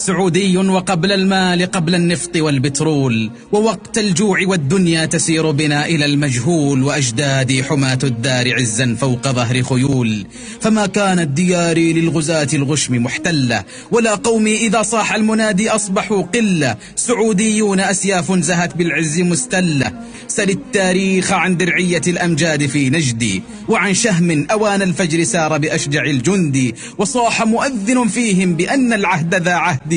سعودي وقبل المال قبل النفط والبترول، ووقت الجوع والدنيا تسير بنا إلى المجهول، وأجدادي حماة الدار عزا فوق ظهر خيول. فما كانت دياري للغزاة الغشم محتلة، ولا قومي إذا صاح المنادي أصبحوا قلة. سعوديون أسياف زهت بالعز مستلة، سل التاريخ عن درعية الأمجاد في نجدي، وعن شهم أوان الفجر سار بأشجع الجندي، وصاح مؤذن فيهم بأن العهد ذا عهدي.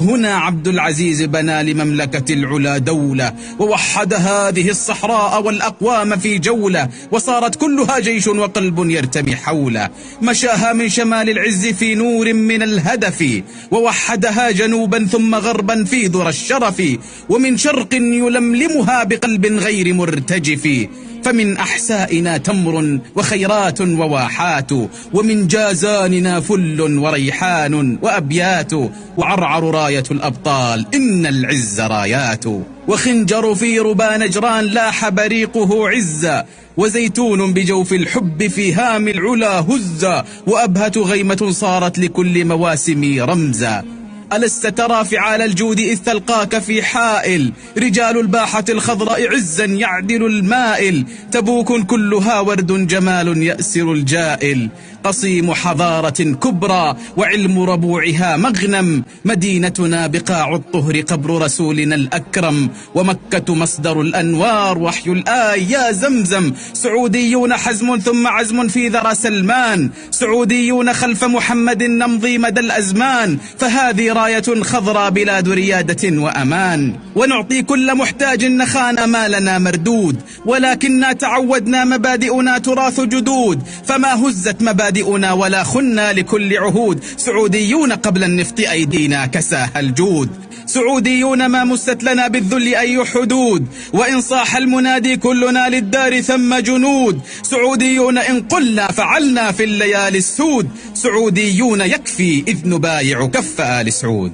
هنا عبد العزيز بنى لمملكة العلا دولة، ووحد هذه الصحراء والأقوام في جولة، وصارت كلها جيش وقلب يرتمي حوله. مشاها من شمال العز في نور من الهدف، ووحدها جنوبا ثم غربا في ذرى الشرف، ومن شرق يلملمها بقلب غير مرتجف. فمن أحسائنا تمر وخيرات وواحات، ومن جازاننا فل وريحان وأبيات، وعرعر راية الأبطال إن العز رايات. وخنجر في ربا نجران لاح بريقه عزا، وزيتون بجوف الحب في هام العلا هزا، وأبهة غيمة صارت لكل مواسم رمزا. ألست ترى فعال الجود إذ تلقاك في حائل، رجال الباحة الخضراء عزا يعدل المائل. تبوك كلها ورد جمال يأسر الجائل، قصيم حضارة كبرى وعلم ربوعها مغنم. مدينتنا بقاع الطهر قبر رسولنا الأكرم، ومكة مصدر الأنوار وحي الآي يا زمزم. سعوديون حزم ثم عزم في ذرى سلمان، سعوديون خلف محمد نمضي مدى الأزمان. فهذه راية خضراء بلاد ريادة وأمان، ونعطي كل محتاج نخان ما لنا مردود، ولكننا تعودنا مبادئنا تراث جدود. فما هزت مبادئنا ولا خنا لكل عهود، سعوديون قبل النفط أيدينا كساها الجود. سعوديون ما مست لنا بالذل أي حدود، وإن صاح المنادي كلنا للدار ثم جنود. سعوديون إن قلنا فعلنا في الليالي السود، سعوديون يكفي إذ نبايع كف آل سعود.